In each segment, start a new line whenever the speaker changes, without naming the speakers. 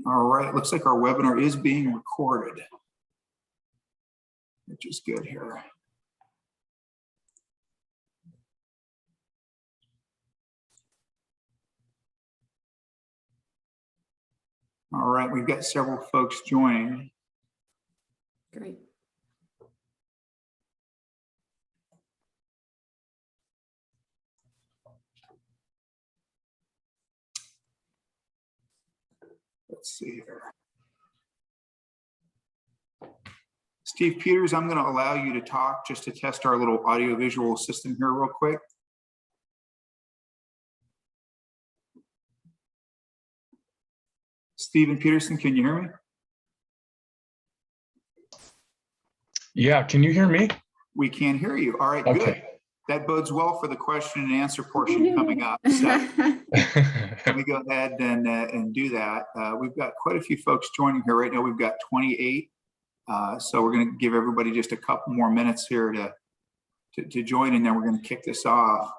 All right, looks like our webinar is being recorded, which is good here. All right, we've got several folks joining.
Great.
Let's see here. Steve Peters, I'm going to allow you to talk just to test our little audiovisual system here real quick. Stephen Peterson, can you hear me?
Yeah, can you hear me?
We can hear you. All right,
Okay.
Good. That bodes well for the question and answer portion coming up. So let me go ahead and do that. We've got quite a few folks joining here right now. We've got 28. So we're going to give everybody just a couple more minutes here to join, and then we're going to kick this off.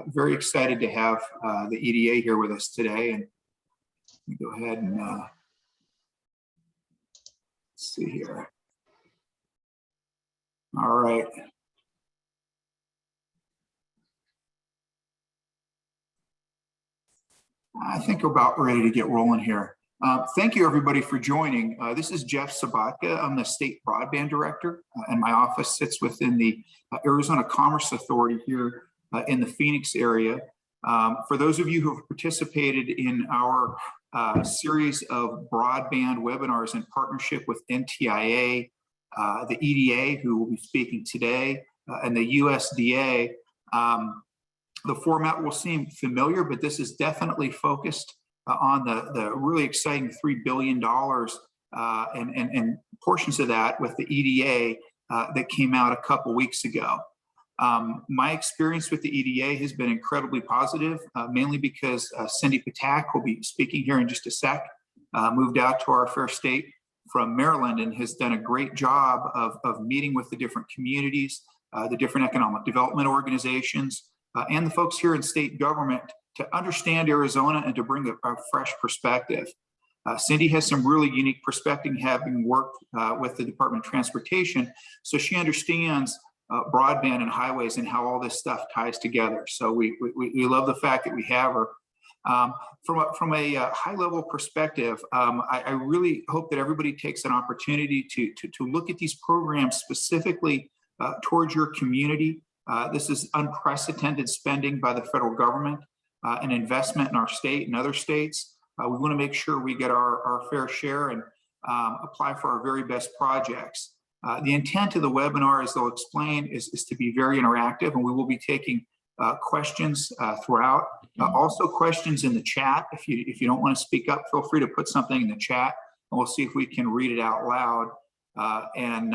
Very excited to have the EDA here with us today. And let me go ahead and let's see here. All right. I think we're about ready to get rolling here. Thank you, everybody, for joining. This is Jeff Sabatka. I'm the State Broadband Director, and my office sits within the Arizona Commerce Authority here in the Phoenix area. For those of you who have participated in our series of broadband webinars in partnership with NTIA, the EDA, who will be speaking today, and the USDA, the format will seem familiar, but this is definitely focused on the really exciting $3 billion and portions of that with the EDA that came out a couple weeks ago. My experience with the EDA has been incredibly positive, mainly because Cindy Patak will be speaking here in just a sec, moved out to our fair state from Maryland and has done a great job of meeting with the different communities, the different economic development organizations, and the folks here in state government to understand Arizona and to bring a fresh perspective. Cindy has some really unique perspective, having worked with the Department of Transportation, so she understands broadband and highways and how all this stuff ties together. So we love the fact that we have her. From a high level perspective, I really hope that everybody takes an opportunity to look at these programs specifically towards your community. This is unprecedented spending by the federal government, and investment in our state and other states. We want to make sure we get our fair share and apply for our very best projects. The intent of the webinar, as they'll explain, is to be very interactive, and we will be taking questions throughout. Also questions in the chat. If you don't want to speak up, feel free to put something in the chat, and we'll see if we can read it out loud and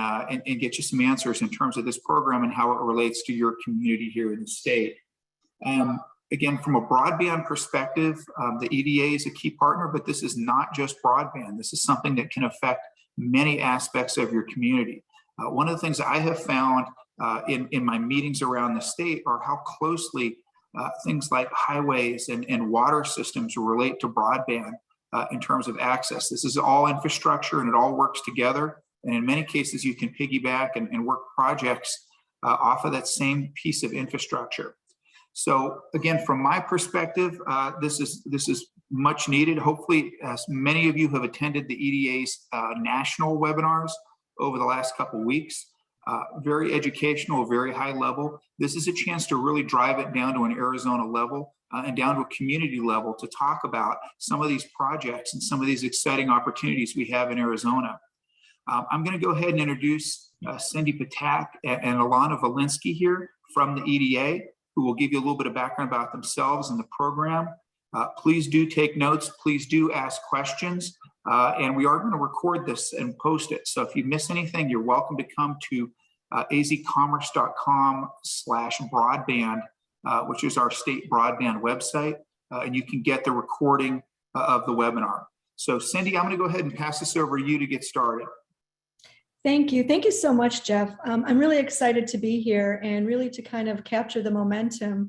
get you some answers in terms of this program and how it relates to your community here in the state. Again, from a broadband perspective, the EDA is a key partner, but this is not just broadband. This is something that can affect many aspects of your community. One of the things I have found in my meetings around the state are how closely things like highways and water systems relate to broadband in terms of access. This is all infrastructure and it all works together. And in many cases, you can piggyback and work projects off of that same piece of infrastructure. So again, from my perspective, this is much needed. Hopefully, as many of you have attended the EDA's national webinars over the last couple of weeks. Very educational, very high level. This is a chance to really drive it down to an Arizona level and down to a community level to talk about some of these projects and some of these exciting opportunities we have in Arizona. I'm going to go ahead and introduce Cindy Patak and Alana Valinsky here from the EDA, who will give you a little bit of background about themselves and the program. Please do take notes. Please do ask questions. And we are going to record this and post it. So if you miss anything, you're welcome to come to azcommerce.com/broadband, which is our state broadband website. And you can get the recording of the webinar. So Cindy, I'm going to go ahead and pass this over to you to get started.
Thank you. Thank you so much, Jeff. I'm really excited to be here and really to kind of capture the momentum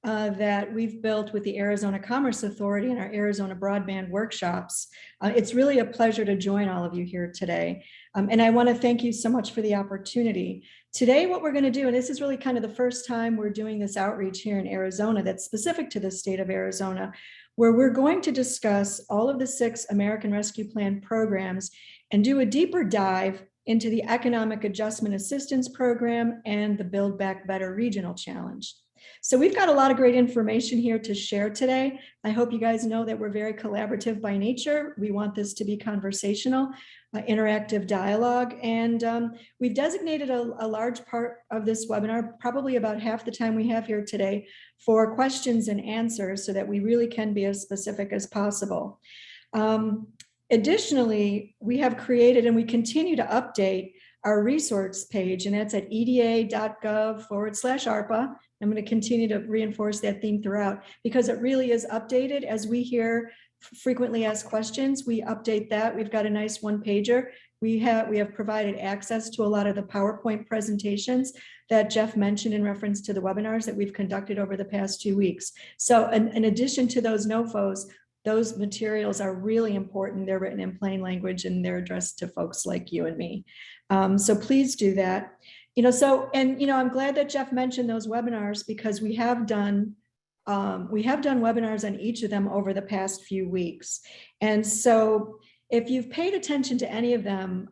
that we've built with the Arizona Commerce Authority and our Arizona Broadband workshops. It's really a pleasure to join all of you here today. And I want to thank you so much for the opportunity. Today, what we're going to do, and this is really kind of the first time we're doing this outreach here in Arizona that's specific to the state of Arizona, where we're going to discuss all of the 6 American Rescue Plan programs and do a deeper dive into the Economic Adjustment Assistance Program and the Build Back Better Regional Challenge. So we've got a lot of great information here to share today. I hope you guys know that we're very collaborative by nature. We want this to be conversational, interactive dialogue, and we've designated a large part of this webinar, probably about half the time we have here today, for questions and answers so that we really can be as specific as possible. Additionally, we have created and we continue to update our resource page, and that's at eda.gov/ARPA. I'm going to continue to reinforce that theme throughout because it really is updated as we hear frequently asked questions. We update that. We've got a nice one-pager. We have provided access to a lot of the PowerPoint presentations that Jeff mentioned in reference to the webinars that we've conducted over the past 2 weeks. So in addition to those NOFOs, those materials are really important. They're written in plain language and they're addressed to folks like you and me. So please do that. I'm glad that Jeff mentioned those webinars because we have done webinars on each of them over the past few weeks. And so if you've paid attention to any of them,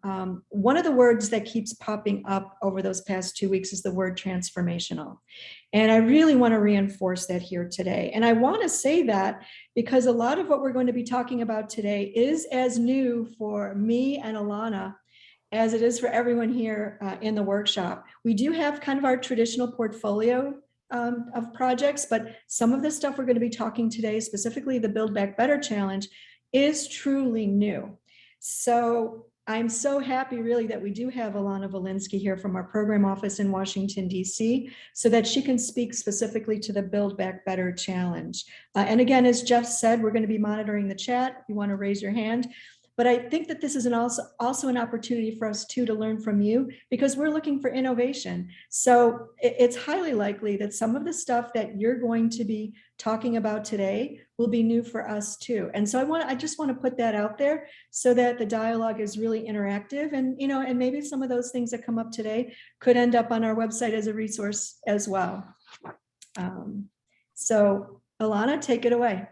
one of the words that keeps popping up over those past 2 weeks is the word transformational. And I really want to reinforce that here today. And I want to say that because a lot of what we're going to be talking about today is as new for me and Alana as it is for everyone here in the workshop. We do have kind of our traditional portfolio of projects, but some of the stuff we're going to be talking today, specifically the Build Back Better Challenge, is truly new. So I'm so happy really that we do have Alana Valinsky here from our program office in Washington, DC, so that she can speak specifically to the Build Back Better Challenge. And again, as Jeff said, we're going to be monitoring the chat. If you want to raise your hand. But I think that this is also an opportunity for us too to learn from you because we're looking for innovation. So it's highly likely that some of the stuff that you're going to be talking about today will be new for us too. And so I just want to put that out there so that the dialogue is really interactive and maybe some of those things that come up today could end up on our website as a resource as well. So Alana, take it away.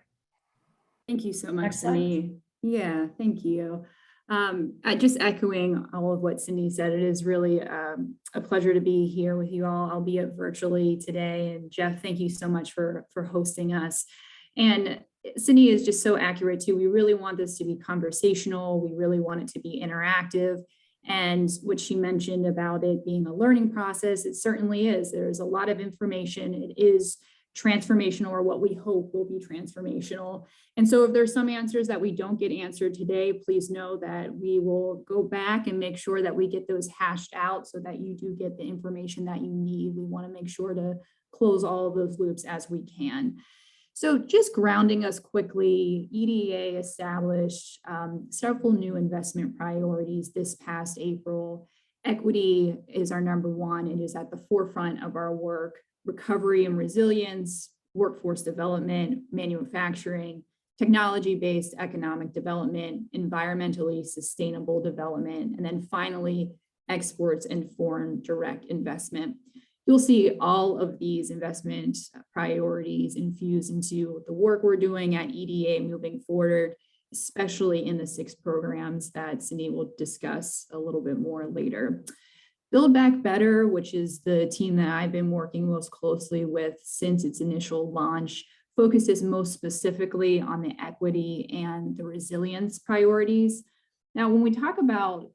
Thank you so much,
Next slide.
Cindy. Yeah, thank you. Just echoing all of what Cindy said, it is really a pleasure to be here with you all, albeit virtually today. And Jeff, thank you so much for hosting us. And Cindy is just so accurate too. We really want this to be conversational. We really want it to be interactive. And what she mentioned about it being a learning process, it certainly is. There's a lot of information. It is transformational, or what we hope will be transformational. And so if there's some answers that we don't get answered today, please know that we will go back and make sure that we get those hashed out so that you do get the information that you need. We want to make sure to close all of those loops as we can. So just grounding us quickly, EDA established several new investment priorities this past April. Equity is our number one. It is at the forefront of our work. Recovery and resilience, workforce development, manufacturing, technology-based economic development, environmentally sustainable development, and then finally, exports and foreign direct investment. You'll see all of these investment priorities infused into the work we're doing at EDA moving forward, especially in the 6 programs that Cindy will discuss a little bit more later. Build Back Better, which is the team that I've been working most closely with since its initial launch, focuses most specifically on the equity and the resilience priorities. Now, when we talk about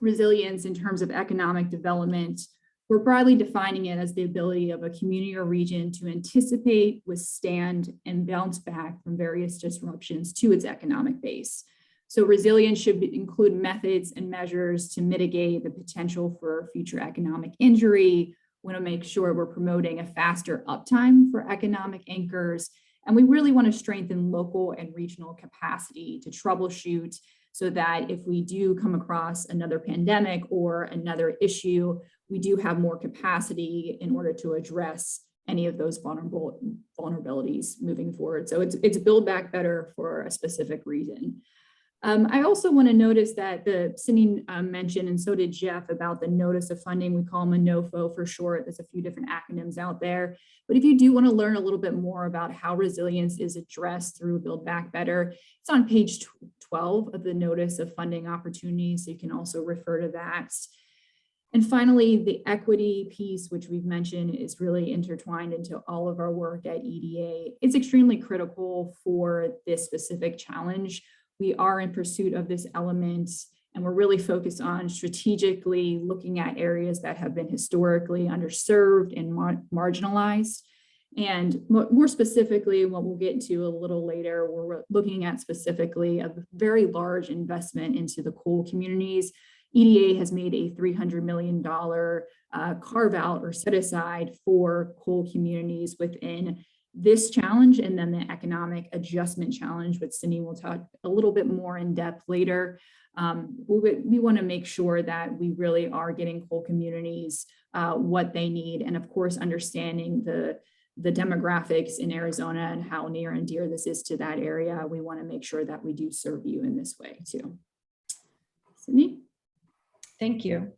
resilience in terms of economic development, we're broadly defining it as the ability of a community or region to anticipate, withstand, and bounce back from various disruptions to its economic base. So resilience should include methods and measures to mitigate the potential for future economic injury. We want to make sure we're promoting a faster uptime for economic anchors. And we really want to strengthen local and regional capacity to troubleshoot so that if we do come across another pandemic or another issue, we do have more capacity in order to address any of those vulnerabilities moving forward. So it's Build Back Better for a specific reason. I also want to notice that Cindy mentioned, and so did Jeff, about the notice of funding. We call them a NOFO for short. There's a few different acronyms out there. But if you do want to learn a little bit more about how resilience is addressed through Build Back Better, it's on page 12 of the notice of funding opportunities. So you can also refer to that. And finally, the equity piece, which we've mentioned, is really intertwined into all of our work at EDA. It's extremely critical for this specific challenge. We are in pursuit of this element, and we're really focused on strategically looking at areas that have been historically underserved and marginalized. And more specifically, what we'll get into a little later, we're looking at specifically a very large investment into the coal communities. EDA has made a $300 million carve out or set aside for coal communities within this challenge, and then the economic adjustment challenge, which Cindy will talk a little bit more in depth later. We want to make sure that we really are getting coal communities what they need, and of course, understanding the demographics in Arizona and how near and dear this is to that area. We want to make sure that we do serve you in this way too. Cindy?
Thank you.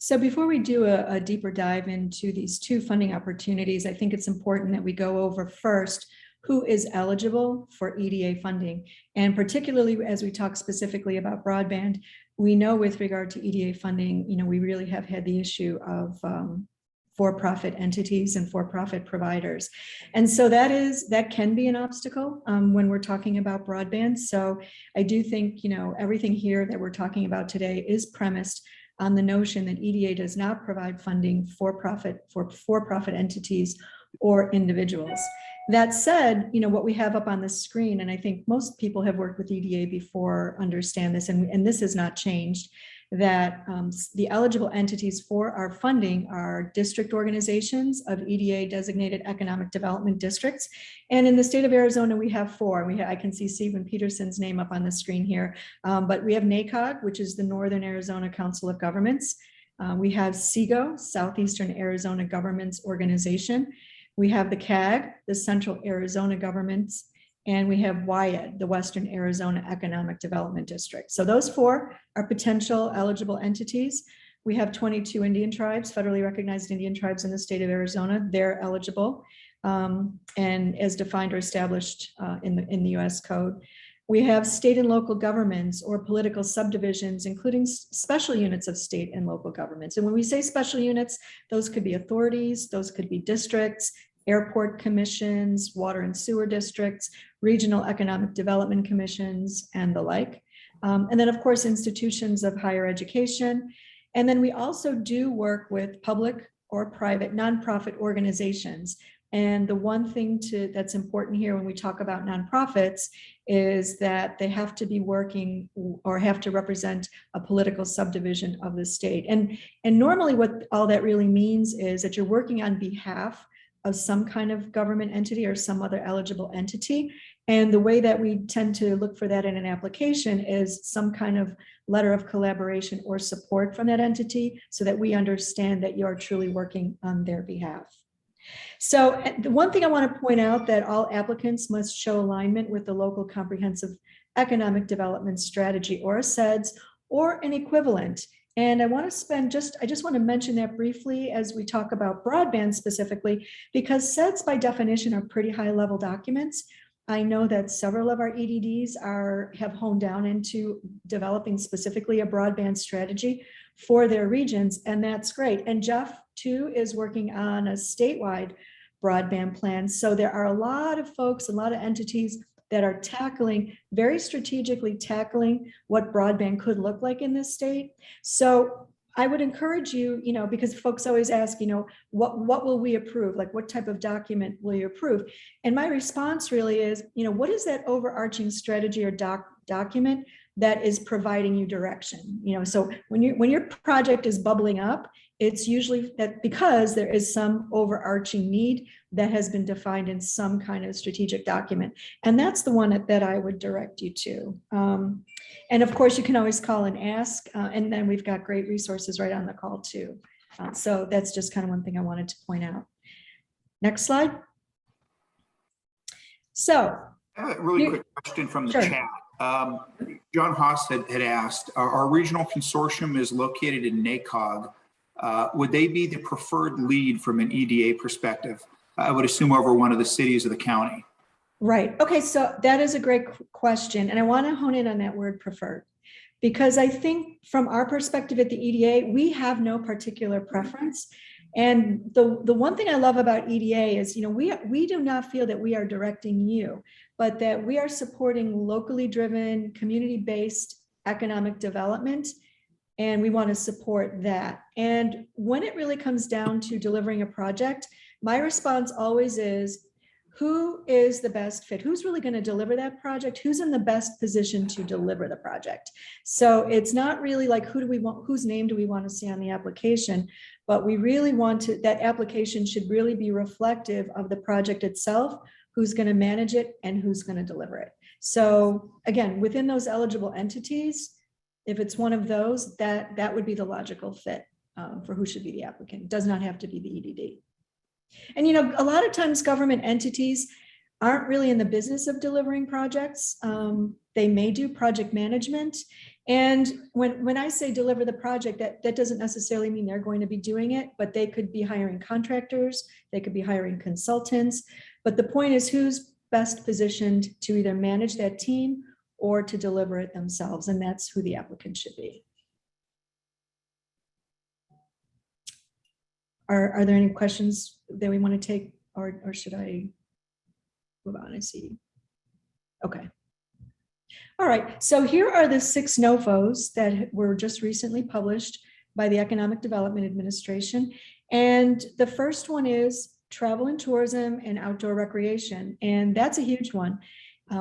So before we do a deeper dive into these two funding opportunities, I think it's important that we go over first who is eligible for EDA funding. And particularly as we talk specifically about broadband, we know with regard to EDA funding, we really have had the issue of for-profit entities and for-profit providers. And so that can be an obstacle when we're talking about broadband. So I do think, everything here that we're talking about today is premised on the notion that EDA does not provide funding for for-profit entities or individuals. That said, what we have up on the screen, and I think most people have worked with EDA before understand this, and this has not changed, that the eligible entities for our funding are district organizations of EDA designated economic development districts. And in the state of Arizona, we have 4. I can see Stephen Peterson's name up on the screen here, but we have NACOG, which is the Northern Arizona Council of Governments. We have SEGO, Southeastern Arizona Governments Organization. We have the CAG, the Central Arizona Governments, and we have WIAD, the Western Arizona Economic Development District. So those 4 are potential eligible entities. We have 22 Indian tribes, federally recognized Indian tribes in the state of Arizona. They're eligible and as defined or established in the US Code. We have state and local governments or political subdivisions, including special units of state and local governments. And when we say special units, those could be authorities, those could be districts, airport commissions, water and sewer districts, regional economic development commissions, and the like. And then, of course, institutions of higher education. And then we also do work with public or private nonprofit organizations. And the one thing that's important here when we talk about nonprofits is that they have to be working or have to represent a political subdivision of the state. And normally what all that really means is that you're working on behalf of some kind of government entity or some other eligible entity. And the way that we tend to look for that in an application is some kind of letter of collaboration or support from that entity so that we understand that you are truly working on their behalf. So the one thing I want to point out that all applicants must show alignment with the local comprehensive economic development strategy or SEDS or an equivalent. And I just want to mention that briefly as we talk about broadband specifically, because SEDS by definition are pretty high level documents. I know that several of our EDDs have honed down into developing specifically a broadband strategy for their regions, and that's great. And Jeff too is working on a statewide broadband plan. So there are a lot of folks, a lot of entities that are very strategically tackling what broadband could look like in this state. So I would encourage you, because folks always ask, what will we approve? Like, what type of document will you approve? And my response really is, what is that overarching strategy or document that is providing you direction? So when your project is bubbling up, it's usually that because there is some overarching need that has been defined in some kind of strategic document. And that's the one that I would direct you to. And of course, you can always call and ask. And then we've got great resources right on the call too. So that's just kind of one thing I wanted to point out. Next slide. So,
I have a really quick question from the
Sure.
chat. John Haas had asked, our regional consortium is located in NACOG. Would they be the preferred lead from an EDA perspective? I would assume over one of the cities of the county.
right. Okay, so that is a great question. And I want to hone in on that word preferred. Because I think from our perspective at the EDA, we have no particular preference. And the one thing I love about EDA is, we do not feel that we are directing you, but that we are supporting locally driven, community-based economic development. And we want to support that. And when it really comes down to delivering a project, my response always is, who is the best fit? Who's really going to deliver that project? Who's in the best position to deliver the project? So it's not really like, whose name do we want to see on the application? But we really want that application should really be reflective of the project itself, who's going to manage it and who's going to deliver it. So again, within those eligible entities, if it's one of those, that would be the logical fit for who should be the applicant. It does not have to be the EDD. And a lot of times government entities aren't really in the business of delivering projects. They may do project management. And when I say deliver the project, that doesn't necessarily mean they're going to be doing it, but they could be hiring contractors, they could be hiring consultants. But the point is, who's best positioned to either manage that team or to deliver it themselves, and that's who the applicant should be. Are there any questions that we want to take, or should I move on? I see. Okay. All right, so here are the 6 NOFOs that were just recently published by the Economic Development Administration. And the first one is travel and tourism and outdoor recreation. And that's a huge one.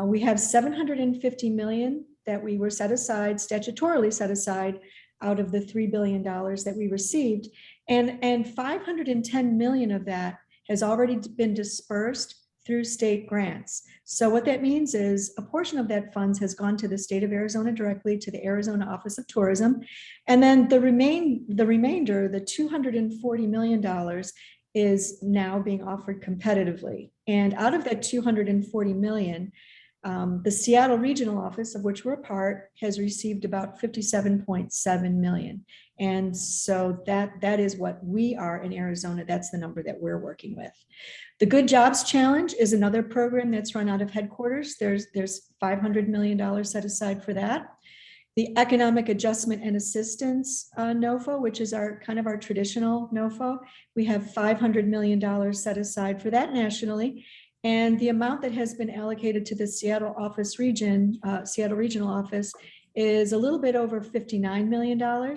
We have $750 million that we were statutorily set aside out of the $3 billion that we received. And 510 million of that has already been dispersed through state grants. So what that means is a portion of that funds has gone to the state of Arizona directly, to the Arizona Office of Tourism. And then the remainder, the $240 million, is now being offered competitively. And out of that 240 million, the Seattle Regional Office, of which we're a part, has received about 57.7 million. And so that is what we are in Arizona. That's the number that we're working with. The Good Jobs Challenge is another program that's run out of headquarters. There's $500 million set aside for that. The Economic Adjustment and Assistance NOFO, which is our traditional NOFO, we have $500 million set aside for that nationally. And the amount that has been allocated to the Seattle Regional Office is a little bit over $59 million.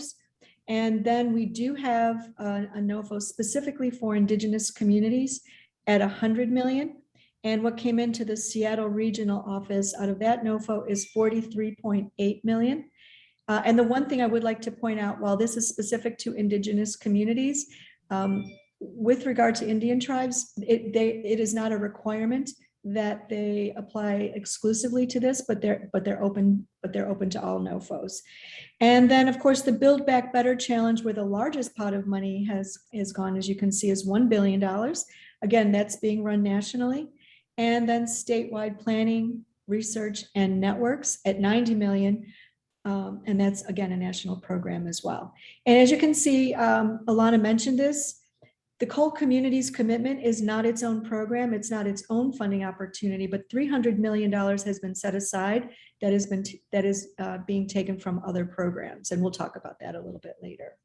And then we do have a NOFO specifically for Indigenous communities at $100 million. And what came into the Seattle Regional Office out of that NOFO is $43.8 million. And the one thing I would like to point out, while this is specific to Indigenous communities, with regard to Indian tribes, it is not a requirement that they apply exclusively to this, but they're open to all NOFOs. And then, of course, the Build Back Better Challenge, where the largest pot of money has gone, as you can see, is $1 billion. Again, that's being run nationally. And then statewide planning, research, and networks at $90 million. And that's, again, a national program as well. And as you can see, Alana mentioned this, the Coal Communities Commitment is not its own program. It's not its own funding opportunity, but $300 million has been set aside that is being taken from other programs. And we'll talk about that a little bit later.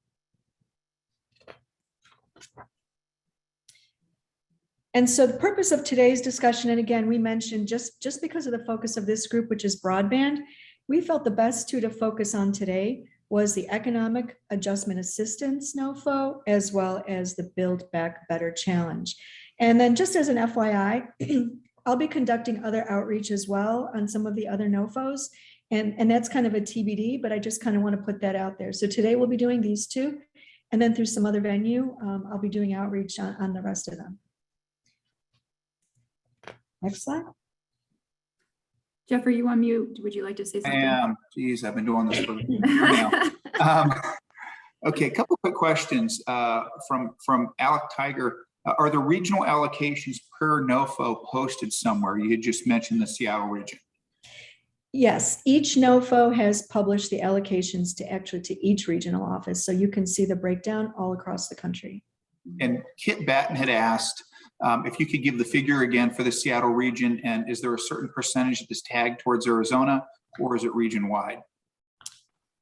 And so the purpose of today's discussion, and again, we mentioned just because of the focus of this group, which is broadband, we felt the best two to focus on today was the Economic Adjustment Assistance NOFO, as well as the Build Back Better Challenge. And then just as an FYI, I'll be conducting other outreach as well on some of the other NOFOs. And that's kind of a TBD, but I just kind of want to put that out there. So today we'll be doing these two, and then through some other venue, I'll be doing outreach on the rest of them. Next slide.
Jeff, are you on mute? Would you like to say something?
I am. Geez, I've been doing this for a year now. Okay, a couple quick questions from Alec Tiger. Are the regional allocations per NOFO posted somewhere? You had just mentioned the Seattle region.
Yes, each NOFO has published the allocations to each regional office. So you can see the breakdown all across the country.
And Kit Batten had asked if you could give the figure again for the Seattle region, and is there a certain percentage that is tagged towards Arizona, or is it region wide?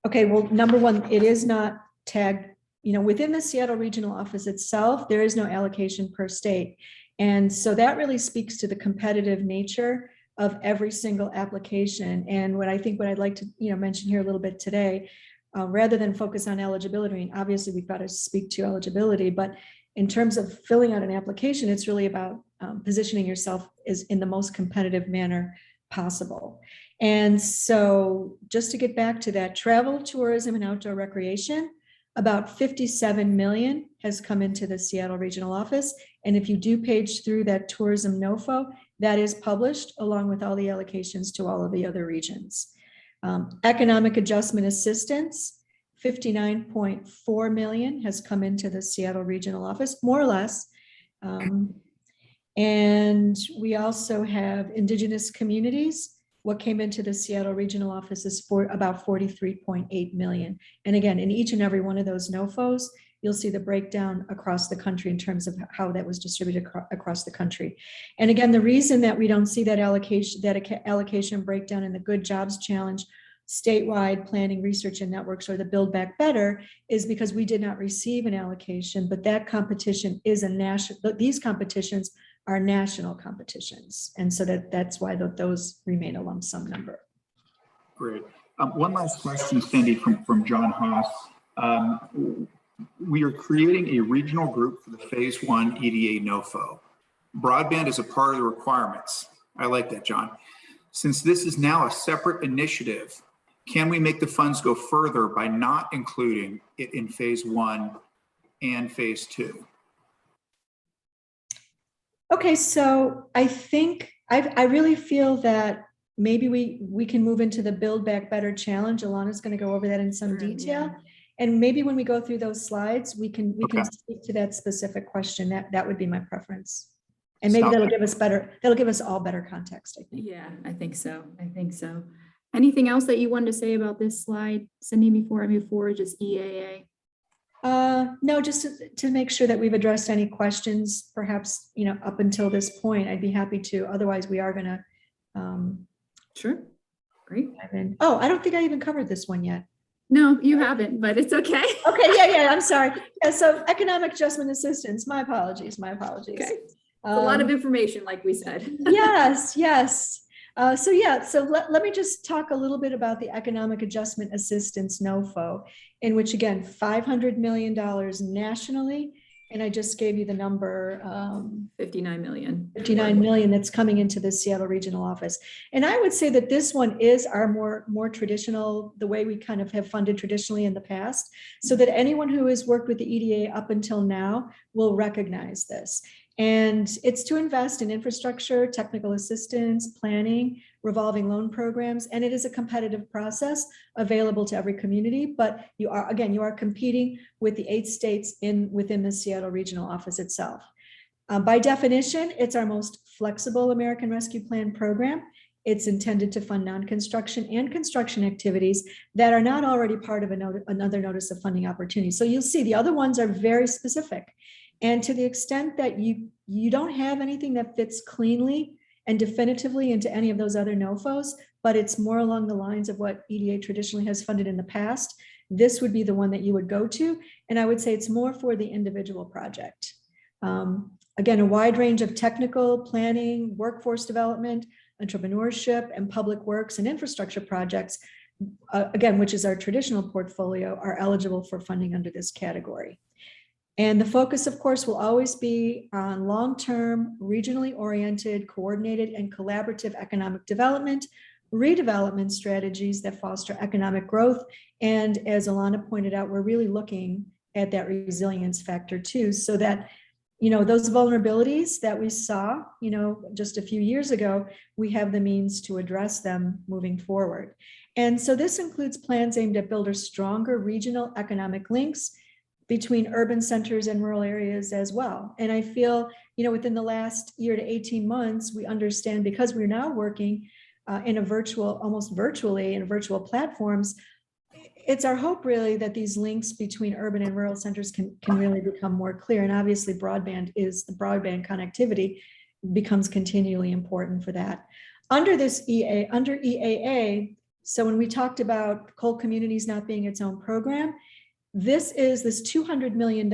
Okay, well, number one, it is not tagged, within the Seattle regional office itself, there is no allocation per state. And so that really speaks to the competitive nature of every single application. And what I'd like to, mention here a little bit today, rather than focus on eligibility, I mean, obviously we've got to speak to eligibility, but in terms of filling out an application, it's really about positioning yourself in the most competitive manner possible. And so just to get back to that, travel, tourism, and outdoor recreation, about 57 million has come into the Seattle regional office. And if you do page through that tourism NOFO, that is published along with all the allocations to all of the other regions. Economic adjustment assistance, 59.4 million has come into the Seattle regional office, more or less. And we also have indigenous communities. What came into the Seattle regional office is for about 43.8 million. And again, in each and every one of those NOFOs, you'll see the breakdown across the country in terms of how that was distributed across the country. And again, the reason that we don't see that allocation breakdown in the Good Jobs Challenge, statewide planning, research, and networks, or the Build Back Better, is because we did not receive an allocation, but that competition is a national, these competitions are national competitions. And so that's why those remain a lump sum number.
Great. One last question, Cindy, from John Haas. We are creating a regional group for the phase 1 EDA NOFO. Broadband is a part of the requirements. I like that, John. Since this is now a separate initiative, can we make the funds go further by not including it in phase 1 and phase 2?
Okay, so I think I really feel that maybe we can move into the Build Back Better challenge. Alana's going to go over that in some detail. Yeah. And maybe when we go through those slides, we can speak to that specific question. That would be my preference. And maybe that'll give us all better context, I think.
Yeah, I think so. Anything else that you wanted to say about this slide, Cindy, before I move forward, just EAA?
No, just to make sure that we've addressed any questions, perhaps, up until this point. I'd be happy to. Otherwise, we are going to.
Sure. Great.
Oh, I don't think I even covered this one yet.
No, you haven't, but it's okay.
Okay. Yeah. I'm sorry. Yeah. So economic adjustment assistance. My apologies. Okay.
A lot of information, like we said.
Yes. So let me just talk a little bit about the economic adjustment assistance NOFO, in which, again, $500 million nationally, and I just gave you the number,
59 million.
59 million that's coming into the Seattle regional office. And I would say that this one is our more traditional, the way we kind of have funded traditionally in the past, so that anyone who has worked with the EDA up until now will recognize this. And it's to invest in infrastructure, technical assistance, planning, revolving loan programs, and it is a competitive process available to every community. But you are competing with the 8 states within the Seattle regional office itself. By definition, it's our most flexible American Rescue Plan program. It's intended to fund non-construction and construction activities that are not already part of another notice of funding opportunity. So you'll see the other ones are very specific. And to the extent that you don't have anything that fits cleanly and definitively into any of those other NOFOs, but it's more along the lines of what EDA traditionally has funded in the past, this would be the one that you would go to. And I would say it's more for the individual project. Again, a wide range of technical, planning, workforce development, entrepreneurship, and public works and infrastructure projects, again, which is our traditional portfolio, are eligible for funding under this category. And the focus, of course, will always be on long-term, regionally oriented, coordinated, and collaborative economic development, redevelopment strategies that foster economic growth. And as Alana pointed out, we're really looking at that resilience factor too, so that, those vulnerabilities that we saw, just a few years ago, we have the means to address them moving forward. And so this includes plans aimed at building stronger regional economic links, between urban centers and rural areas as well. And I feel, within the last year to 18 months, we understand, because we're now working in a virtual, almost virtually in virtual platforms, it's our hope really that these links between urban and rural centers can really become more clear. And obviously broadband connectivity becomes continually important for that. Under EAA, so when we talked about coal communities not being its own program, this $200 million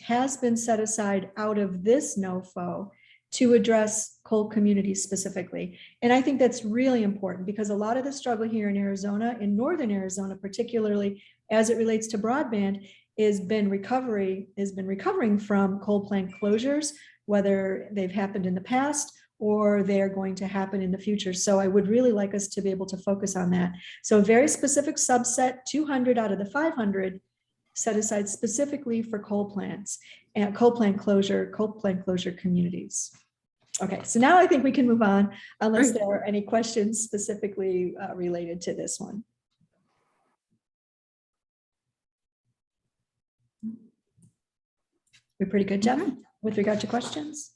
has been set aside out of this NOFO to address coal communities specifically. And I think that's really important, because a lot of the struggle here in Arizona, in northern Arizona, particularly as it relates to broadband, has been recovering from coal plant closures, whether they've happened in the past or they're going to happen in the future. So I would really like us to be able to focus on that. So a very specific subset, 200 out of the 500, set aside specifically for coal plants and coal plant closure communities. Okay, so now I think we can move on, unless there are any questions specifically related to this one. We're pretty good, Jeff, with regard to questions?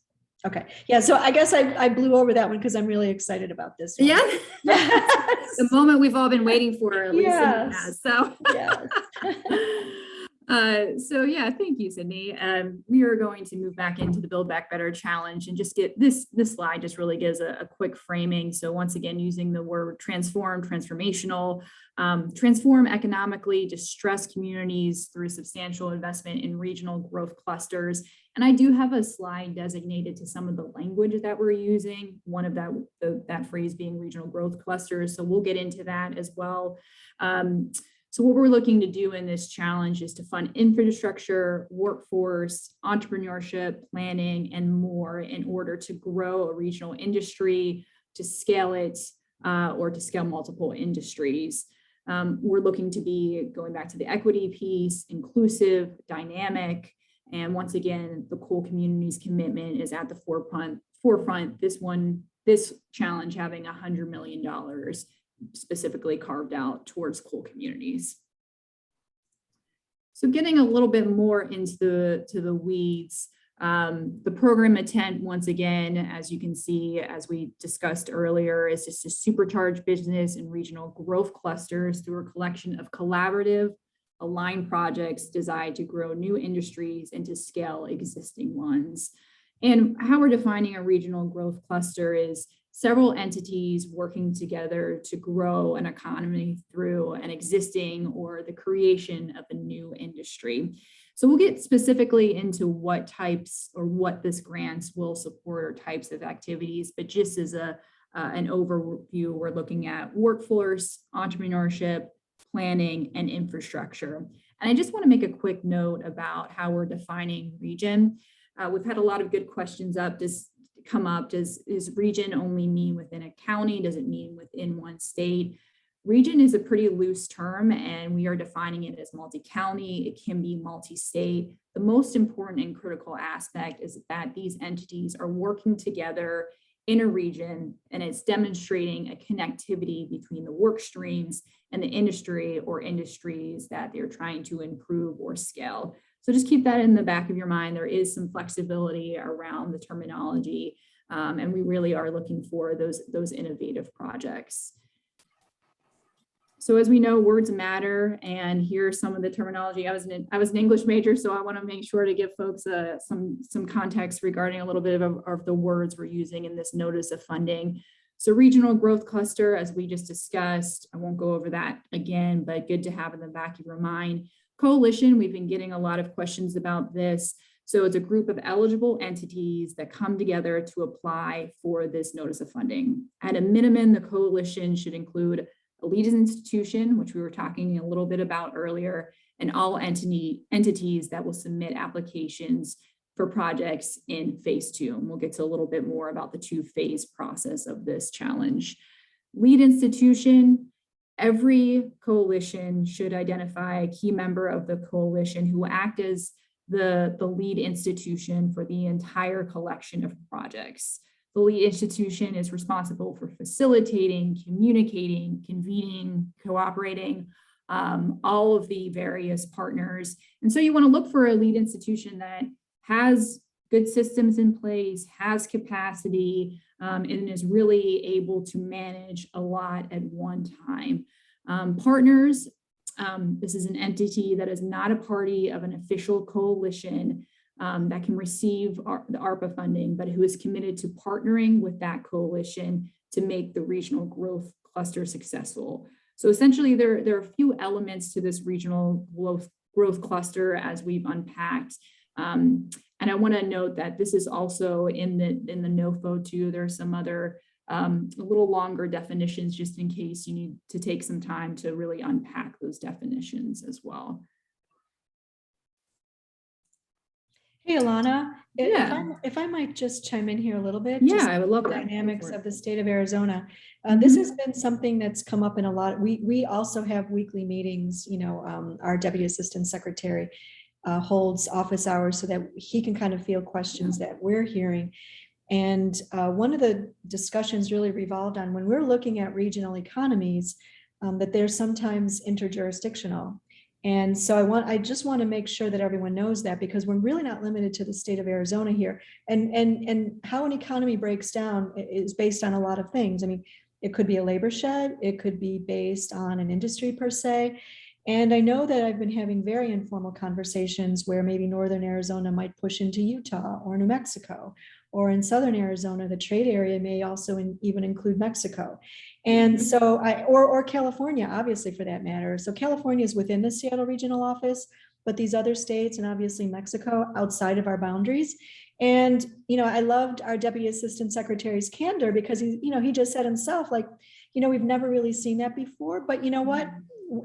Okay, yeah, so I guess I blew over that one because I'm really excited about this one.
Yeah. The moment we've all been waiting for, at least
Yes.
has, so.
Yes.
So yeah, thank you, Sydney. We are going to move back into the Build Back Better challenge and just get this slide just really gives a quick framing. So once again, using the word transform, transformational, transform economically distressed communities through substantial investment in regional growth clusters. And I do have a slide designated to some of the language that we're using, one of that phrase being regional growth clusters. So we'll get into that as well. So what we're looking to do in this challenge is to fund infrastructure, workforce, entrepreneurship, planning, and more in order to grow a regional industry, to scale it, or to scale multiple industries. We're looking to be, going back to the equity piece, inclusive, dynamic, and once again, the coal community's commitment is at the forefront. This challenge having $100 million specifically carved out towards coal communities. So getting a little bit more into the weeds, the program intent, once again, as you can see, as we discussed earlier, is just to supercharge business and regional growth clusters through a collection of collaborative, aligned projects designed to grow new industries and to scale existing ones. And how we're defining a regional growth cluster is several entities working together to grow an economy through an existing or the creation of a new industry. So we'll get specifically into what types or what this grants will support or types of activities, but just as an overview, we're looking at workforce, entrepreneurship, planning, and infrastructure. And I just want to make a quick note about how we're defining region. We've had a lot of good questions come up. Does region only mean within a county? Does it mean within one state? Region is a pretty loose term, and we are defining it as multi-county. It can be multi-state. The most important and critical aspect is that these entities are working together in a region, and it's demonstrating a connectivity between the work streams and the industry or industries that they're trying to improve or scale. So just keep that in the back of your mind. There is some flexibility around the terminology, and we really are looking for those innovative projects. So as we know, words matter, and here's some of the terminology. I was an English major, so I want to make sure to give folks some context regarding a little bit of the words we're using in this notice of funding. So regional growth cluster, as we just discussed, I won't go over that again, but good to have in the back of your mind. Coalition, we've been getting a lot of questions about this. So it's a group of eligible entities that come together to apply for this notice of funding. At a minimum, the coalition should include a lead institution, which we were talking a little bit about earlier, and all entities that will submit applications for projects in phase 2. And we'll get to a little bit more about the 2-phase process of this challenge. Lead institution, every coalition should identify a key member of the coalition who will act as the lead institution for the entire collection of projects. The lead institution is responsible for facilitating, communicating, convening, cooperating all of the various partners. And so you want to look for a lead institution that has good systems in place, has capacity, and is really able to manage a lot at one time. Partners, this is an entity that is not a party of an official coalition that can receive the ARPA funding, but who is committed to partnering with that coalition to make the regional growth cluster successful. So essentially, there are a few elements to this regional growth cluster as we've unpacked. And I want to note that this is also in the NOFO too. There are some other a little longer definitions just in case you need to take some time to really unpack those definitions as well.
Hey, Alana,
Yeah.
if I might just chime in here a little bit.
Yeah,
just
I would love
the
that.
dynamics of the state of Arizona. This has been something that's come up in a lot. We also have weekly meetings. You know, our Deputy Assistant Secretary holds office hours so that he can kind of field questions that we're hearing. And one of the discussions really revolved on when we're looking at regional economies, that they're sometimes interjurisdictional. And so I just want to make sure that everyone knows that, because we're really not limited to the state of Arizona here. And how an economy breaks down is based on a lot of things. I mean, it could be a labor shed, it could be based on an industry per se. And I know that I've been having very informal conversations where maybe Northern Arizona might push into Utah or New Mexico, or in Southern Arizona, the trade area may also even include Mexico. And so or California, obviously, for that matter. So California is within the Seattle regional office, but these other states and obviously Mexico outside of our boundaries. And, you know, I loved our Deputy Assistant Secretary's candor, because he just said himself, like, we've never really seen that before, but you know what?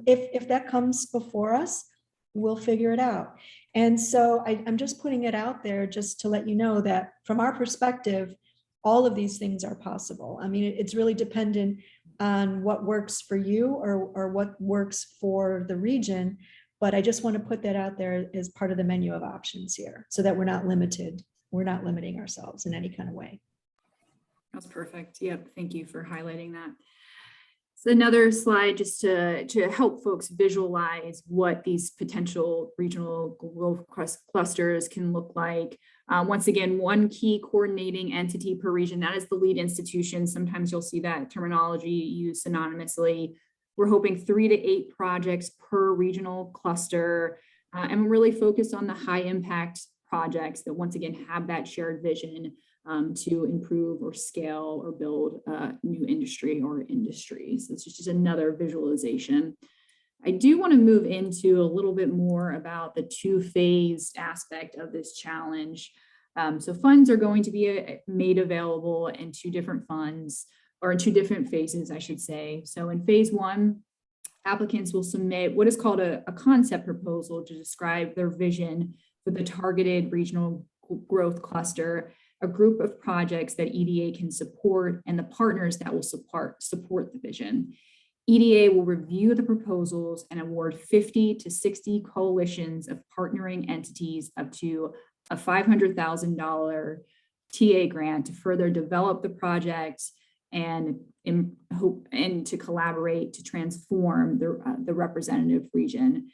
If that comes before us, we'll figure it out. And so I'm just putting it out there just to let you know that from our perspective, all of these things are possible. I mean, it's really dependent on what works for you or what works for the region. But I just want to put that out there as part of the menu of options here, so that we're not limited. We're not limiting ourselves in any kind of way.
That's perfect. Yep. Thank you for highlighting that. So another slide just to help folks visualize what these potential regional growth clusters can look like. Once again, one key coordinating entity per region, that is the lead institution. Sometimes you'll see that terminology used synonymously. We're hoping 3 to 8 projects per regional cluster, and we're really focused on the high impact projects that once again have that shared vision to improve or scale or build new industry or industries. So it's just another visualization. I do want to move into a little bit more about the 2-phased aspect of this challenge. So funds are going to be made available in 2 different funds, or in 2 different phases, I should say. So in phase 1, applicants will submit what is called a concept proposal to describe their vision for the targeted regional growth cluster, a group of projects that EDA can support, and the partners that will support the vision. EDA will review the proposals and award 50 to 60 coalitions of partnering entities up to a $500,000 TA grant to further develop the project and to collaborate to transform the representative region.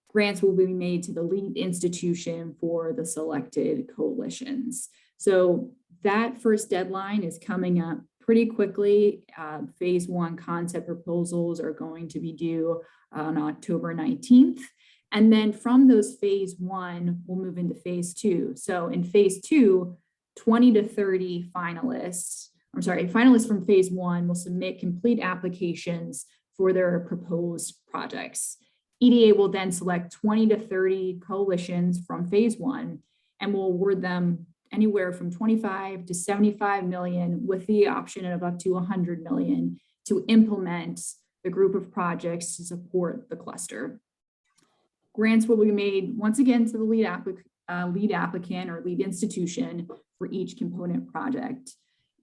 Grants will be made to the lead institution for the selected coalitions. So that first deadline is coming up pretty quickly. Phase 1 concept proposals are going to be due on October 19th. And then from those phase 1, we'll move into phase 2. So in phase 2, 20 to 30 finalists from phase 1 will submit complete applications for their proposed projects. EDA will then select 20 to 30 coalitions from phase 1 and will award them anywhere from 25 to 75 million, with the option of up to 100 million to implement the group of projects to support the cluster. Grants will be made once again to the lead applicant or lead institution for each component project.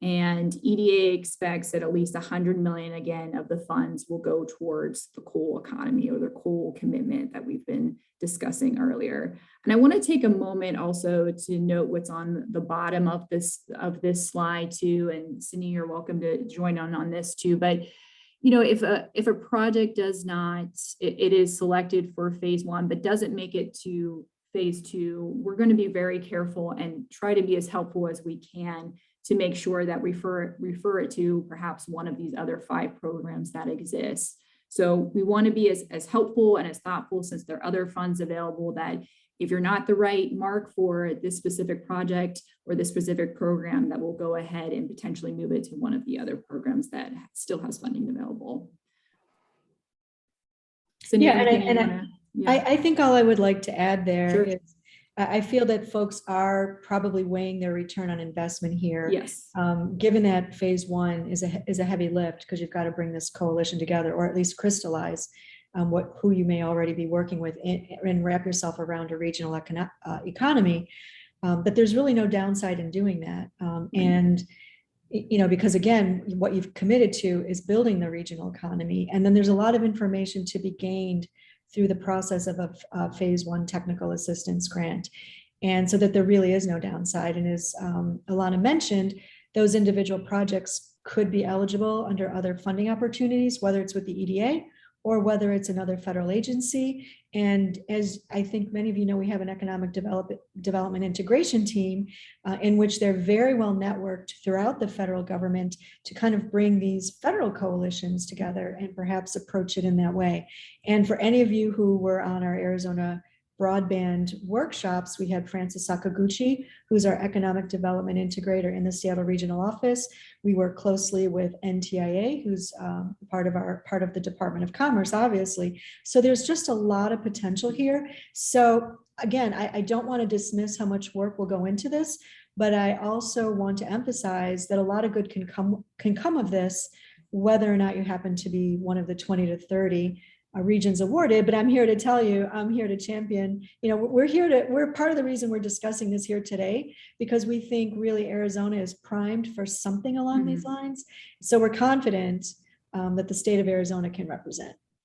And EDA expects that at least 100 million again of the funds will go towards the coal economy, or the coal commitment that we've been discussing earlier. And I want to take a moment also to note what's on the bottom of this slide too. And Cindy, you're welcome to join on this too. But if a project does not, it is selected for phase 1, but doesn't make it to phase 2, we're going to be very careful and try to be as helpful as we can to make sure that refer it to perhaps one of these other 5 programs that exist. So we want to be as helpful and as thoughtful, since there are other funds available, that if you're not the right mark for this specific project or this specific program, that will go ahead and potentially move it to one of the other programs that still has funding available. Cindy,
Yeah,
anything you
and
wanna-
I think all I would like to add there
Sure.
is I feel that folks are probably weighing their return on investment here.
Yes.
Given that phase 1 is a heavy lift, because you've got to bring this coalition together, or at least crystallize who you may already be working with, and wrap yourself around a regional economy. But there's really no downside in doing that. And because again, what you've committed to is building the regional economy, and then there's a lot of information to be gained through the process of a phase 1 technical assistance grant. And so that there really is no downside. And as Alana mentioned, those individual projects could be eligible under other funding opportunities, whether it's with the EDA or whether it's another federal agency. And as I think many of you know, we have an economic development integration team in which they're very well networked throughout the federal government to kind of bring these federal coalitions together and perhaps approach it in that way. And for any of you who were on our Arizona broadband workshops, we had Francis Sakaguchi, who's our economic development integrator in the Seattle regional office. We work closely with NTIA, who's part of the Department of Commerce, obviously. So there's just a lot of potential here. So again, I don't want to dismiss how much work will go into this, but I also want to emphasize that a lot of good can come of this, whether or not you happen to be one of the 20 to 30 regions awarded. But I'm here to tell you, I'm here to champion, we're part of the reason we're discussing this here today, because we think really Arizona is primed for something along these lines. So we're confident that the state of Arizona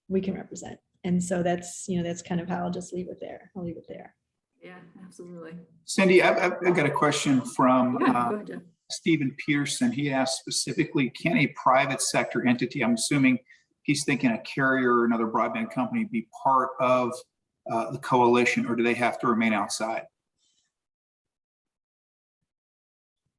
we can represent. And so that's kind of how I'll just leave it there. I'll leave it there.
Yeah, absolutely.
Cindy, I've got a question from
Go ahead, Jeff.
Stephen Pearson. He asked specifically, can a private sector entity, I'm assuming he's thinking a carrier or another broadband company, be part of the coalition, or do they have to remain outside?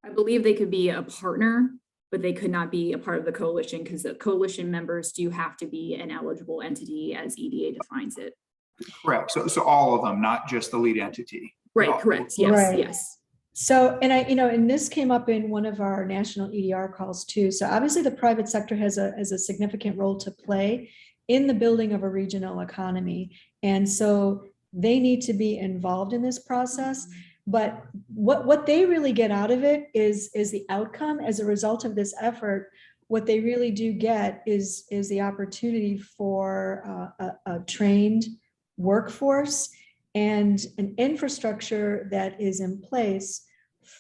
I believe they could be a partner, but they could not be a part of the coalition, because the coalition members do have to be an eligible entity as EDA defines it.
Correct. So all of them, not just the lead entity.
Right, correct. Yes,
Right.
yes.
So, and this came up in one of our national EDR calls too. So obviously the private sector has a significant role to play in the building of a regional economy. And so they need to be involved in this process. But what they really get out of it is the outcome as a result of this effort. What they really do get is the opportunity for a trained workforce and an infrastructure that is in place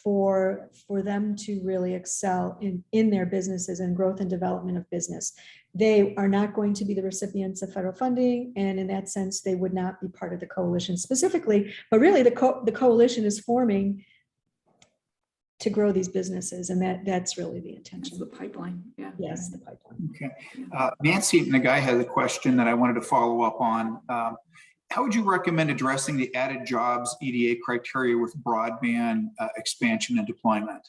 for them to really excel in their businesses and growth and development of business. They are not going to be the recipients of federal funding, and in that sense, they would not be part of the coalition specifically, but really the coalition is forming to grow these businesses, and that's really the intention.
That's the pipeline, yeah.
Yes, the pipeline.
Okay. Nancy Nagai has a question that I wanted to follow up on. How would you recommend addressing the added jobs EDA criteria with broadband expansion and deployment?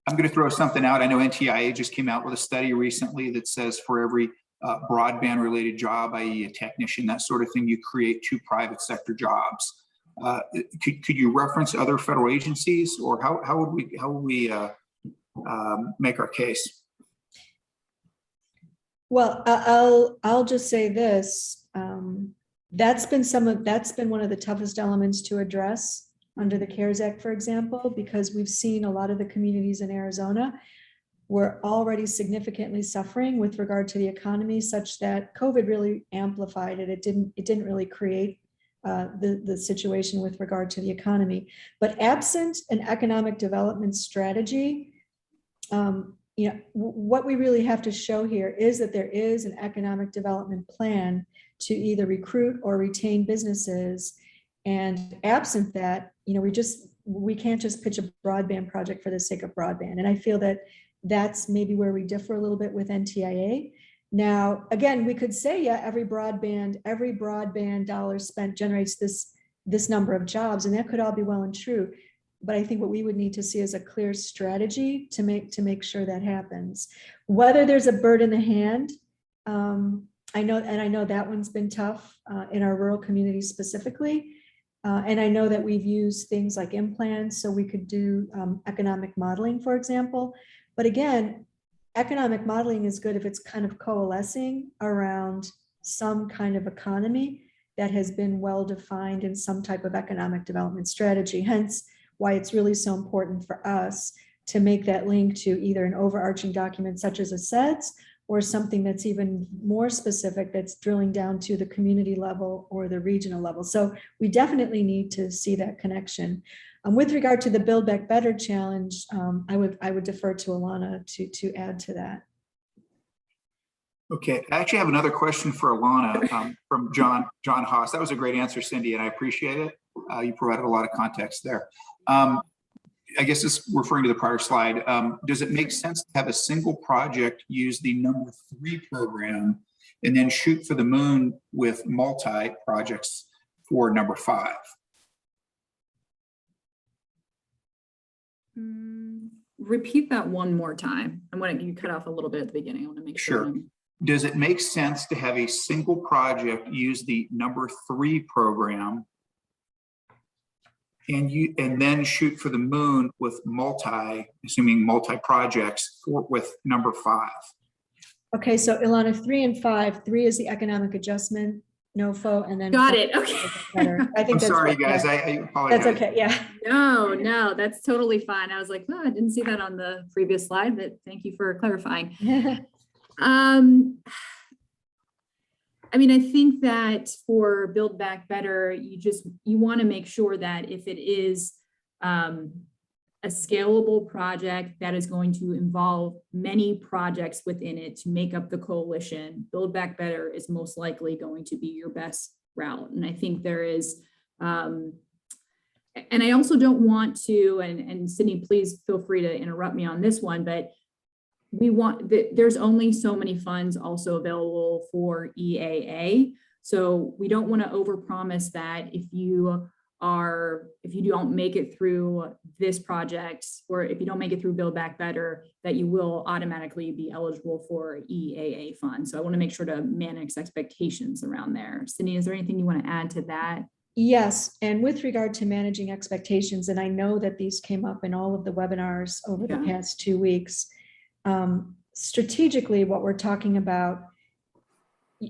I'm going to throw something out. I know NTIA just came out with a study recently that says for every broadband related job, i.e. a technician, that sort of thing, you create 2 private sector jobs. Could you reference other federal agencies, or how would we make our case?
Well, I'll just say this. That's been one of the toughest elements to address under the CARES Act, for example, because we've seen a lot of the communities in Arizona were already significantly suffering with regard to the economy, such that COVID really amplified it. It didn't really create the situation with regard to the economy. But absent an economic development strategy, what we really have to show here is that there is an economic development plan to either recruit or retain businesses. And absent that, we can't just pitch a broadband project for the sake of broadband. And I feel that That's maybe where we differ a little bit with NTIA. Now, again, we could say, yeah, every broadband dollar spent generates this number of jobs, and that could all be well and true. But I think what we would need to see is a clear strategy to make sure that happens. Whether there's a bird in the hand, I know that one's been tough in our rural communities specifically. And I know that we've used things like implants, so we could do economic modeling, for example. But again, economic modeling is good if it's kind of coalescing around some kind of economy that has been well defined in some type of economic development strategy. Hence why it's really so important for us to make that link to either an overarching document such as a SEDS, or something that's even more specific, that's drilling down to the community level or the regional level. So we definitely need to see that connection. With regard to the Build Back Better challenge, I would defer to Alana to add to that.
Okay, I actually have another question for Alana from John Haas. That was a great answer, Cindy, and I appreciate it. You provided a lot of context there. I guess this referring to the prior slide, does it make sense to have a single project use the number 3 program and then shoot for the moon with multi-projects for number 5?
Repeat that one more time. I want you cut off a little bit at the beginning. I want to make sure.
Sure. Does it make sense to have a single project use the number 3 program and then shoot for the moon with assuming multi projects with number 5?
Okay, so Ilana, 3 and 5. 3 is the economic adjustment, NOFO, and then
Got it. Okay.
I think
I'm
that's
sorry, guys.
Yeah.
I apologize.
That's okay. Yeah.
No, that's totally fine. I was like, oh, I didn't see that on the previous slide, but thank you for clarifying. I mean, I think that for Build Back Better, you want to make sure that if it is a scalable project that is going to involve many projects within it to make up the coalition, Build Back Better is most likely going to be your best route. And I think there is, and I also don't want to, and Sydney, please feel free to interrupt me on this one, but there's only so many funds also available for EAA. So we don't want to overpromise that if you don't make it through this project, or if you don't make it through Build Back Better, that you will automatically be eligible for EAA funds. So I want to make sure to manage expectations around there. Sydney, is there anything you want to add to that?
Yes, and with regard to managing expectations, and I know that these came up in all of the webinars over the past 2 weeks, strategically, what we're talking about,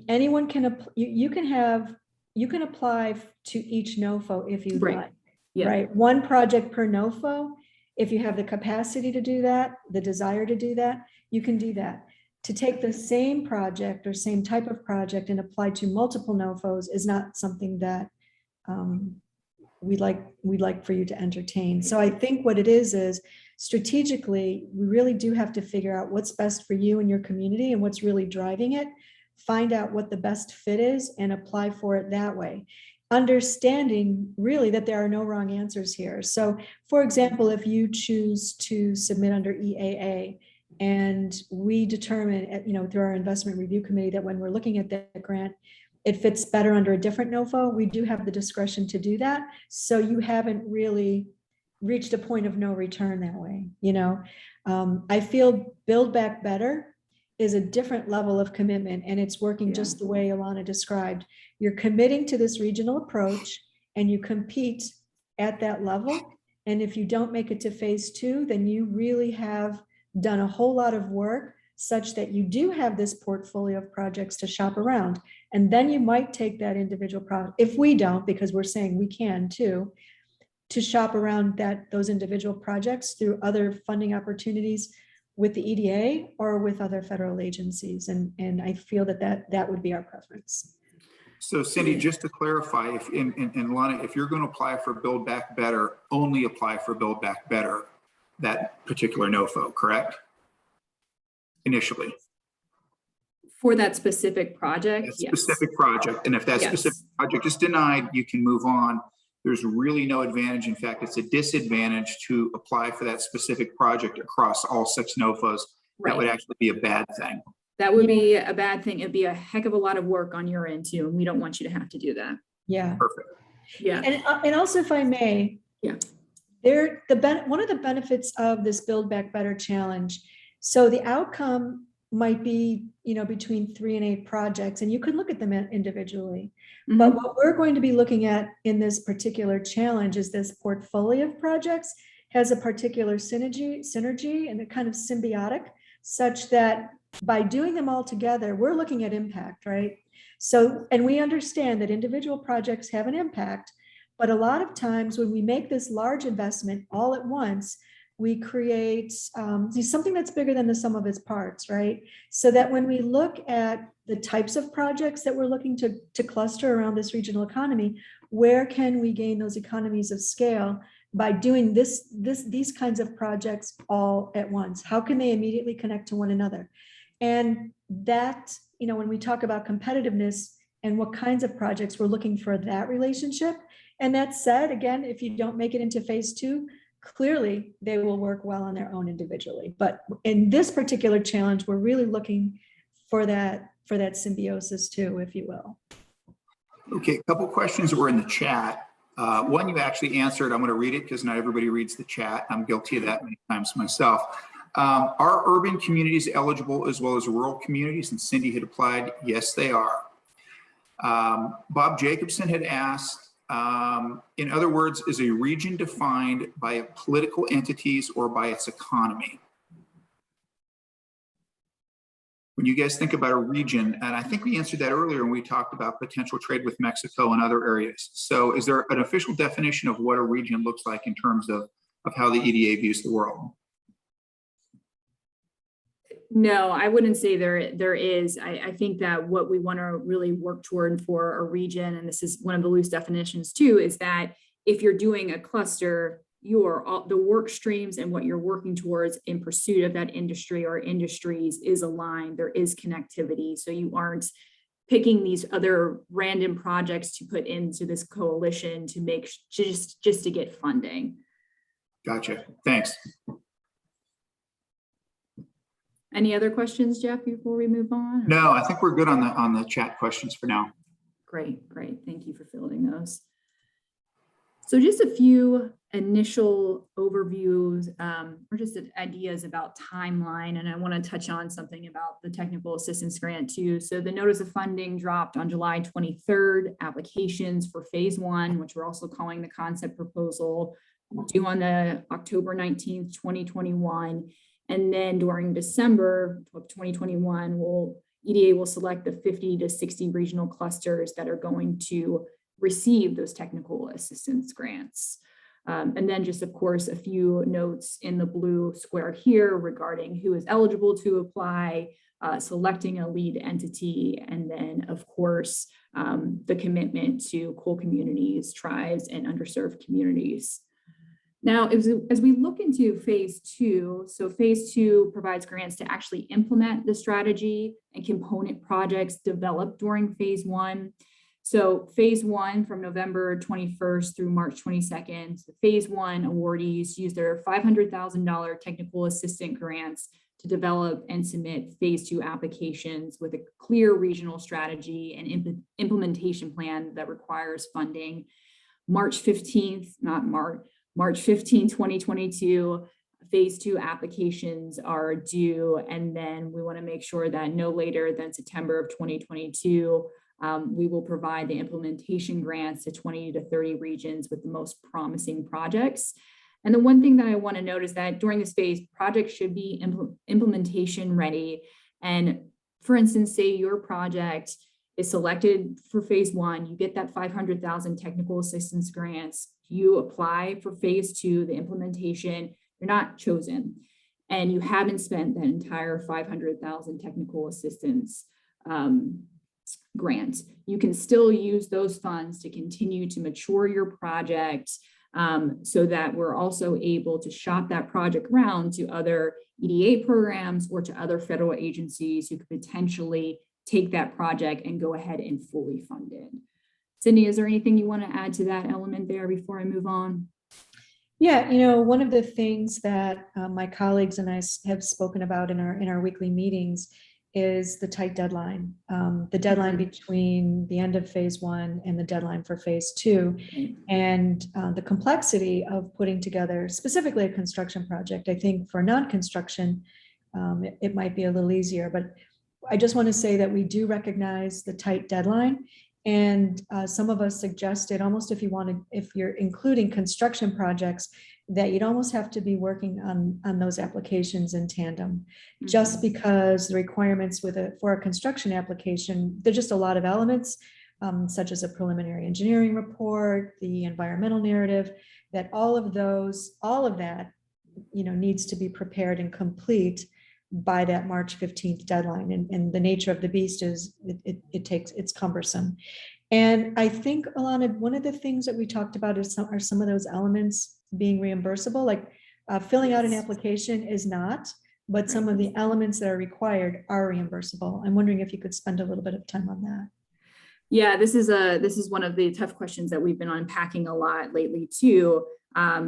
anyone can, you can apply to each NOFO if you like, right? 1 project per NOFO. If you have the capacity to do that, the desire to do that, you can do that. To take the same project or same type of project and apply to multiple NOFOs is not something that we'd like for you to entertain. So I think what it is strategically, we really do have to figure out what's best for you and your community and what's really driving it, find out what the best fit is and apply for it that way. Understanding really that there are no wrong answers here. So for example, if you choose to submit under EAA and we determine, through our investment review committee, that when we're looking at that grant, it fits better under a different NOFO, we do have the discretion to do that. So you haven't really reached a point of no return that way. I feel Build Back Better is a different level of commitment, and it's working just the way Alana described. You're committing to this regional approach and you compete at that level. And if you don't make it to phase 2, then you really have done a whole lot of work such that you do have this portfolio of projects to shop around. And then you might take that individual project, if we don't, because we're saying we can too, to shop around those individual projects through other funding opportunities with the EDA or with other federal agencies. And I feel that would be our preference.
So Cindy, just to clarify, and Lana, if you're going to apply for Build Back Better, only apply for Build Back Better, that particular NOFO, correct? Initially.
For that specific project,
That specific project. And if that specific project is denied, you can move on. there's really no advantage. In fact, it's a disadvantage to apply for that specific project across all 6 NOFOs. That would actually be a bad thing.
That would be a bad thing. It'd be a heck of a lot of work on your end too, and we don't want you to have to do that.
Yeah.
Perfect.
Yeah.
And also, if I may,
Yeah.
One of the benefits of this Build Back Better challenge, so the outcome might be, between 3 and 8 projects, and you could look at them individually.
Mhm.
But what we're going to be looking at in this particular challenge is this portfolio of projects has a particular synergy and a kind of symbiotic, such that by doing them all together, we're looking at impact, right? So, and we understand that individual projects have an impact, but a lot of times when we make this large investment all at once, we create something that's bigger than the sum of its parts, right? So that when we look at the types of projects that we're looking to cluster around this regional economy, where can we gain those economies of scale by doing these kinds of projects all at once? How can they immediately connect to one another? And that, when we talk about competitiveness and what kinds of projects, we're looking for that relationship. And that said, again, if you don't make it into phase 2, clearly they will work well on their own individually. But in this particular challenge, we're really looking for that symbiosis too, if you will.
Okay, a couple questions that were in the chat. One you actually answered. I'm going to read it because not everybody reads the chat. I'm guilty of that many times myself. Are urban communities eligible as well as rural communities? And Cindy had applied. Yes, they are. Bob Jacobson had asked, in other words, is a region defined by political entities or by its economy? When you guys think about a region, and I think we answered that earlier when we talked about potential trade with Mexico and other areas. So is there an official definition of what a region looks like in terms of how the EDA views the world?
No, I wouldn't say there is. I think that what we want to really work toward for a region, and this is one of the loose definitions too, is that if you're doing a cluster, the work streams and what you're working towards in pursuit of that industry or industries is aligned. There is connectivity. So you aren't picking these other random projects to put into this coalition to make just to get funding.
Gotcha. Thanks.
Any other questions, Jeff, before we move on?
No, I think we're good on the chat questions for now.
Great. Thank you for fielding those. So just a few initial overviews or just ideas about timeline. And I want to touch on something about the technical assistance grant too. So the notice of funding dropped on July 23rd. Applications for phase 1, which we're also calling the concept proposal, due on the October 19th, 2021. And then during December of 2021, EDA will select the 50 to 60 regional clusters that are going to receive those technical assistance grants. And then just, of course, a few notes in the blue square here regarding who is eligible to apply, selecting a lead entity, and then, of course, the commitment to coal communities, tribes, and underserved communities. Now, as we look into phase 2, so phase 2 provides grants to actually implement the strategy and component projects developed during phase 1. So phase 1 from November 21st through March 22nd, the phase 1 awardees use their $500,000 technical assistant grants to develop and submit phase 2 applications with a clear regional strategy and implementation plan that requires funding. March 15th, March 15, 2022, phase 2 applications are due, and then we want to make sure that no later than September of 2022, we will provide the implementation grants to 20 to 30 regions with the most promising projects. And the one thing that I want to note is that during this phase, projects should be implementation ready. And for instance, say your project is selected for phase 1, you get that 500,000 technical assistance grants, you apply for phase 2, the implementation, you're not chosen, and you haven't spent that entire 500,000 technical assistance grant. You can still use those funds to continue to mature your project so that we're also able to shop that project around to other EDA programs or to other federal agencies who could potentially take that project and go ahead and fully fund it. Cindy, is there anything you want to add to that element there before I move on?
Yeah, one of the things that my colleagues and I have spoken about in our weekly meetings is the tight deadline. The deadline between the end of phase 1 and the deadline for phase 2, and the complexity of putting together specifically a construction project. I think for non-construction, it might be a little easier, but I just want to say that we do recognize the tight deadline. And some of us suggested almost if you're including construction projects, that you'd almost have to be working on those applications in tandem, just because the requirements for a construction application, there's just a lot of elements, such as a preliminary engineering report, the environmental narrative, that all of that, needs to be prepared and complete by that March 15th deadline. And the nature of the beast is it's cumbersome. And I think, Alana, one of the things that we talked about are some of those elements being reimbursable, like filling out an application is not, but some of the elements that are required are reimbursable. I'm wondering if you could spend a little bit of time on that.
Yeah, this is one of the tough questions that we've been unpacking a lot lately too.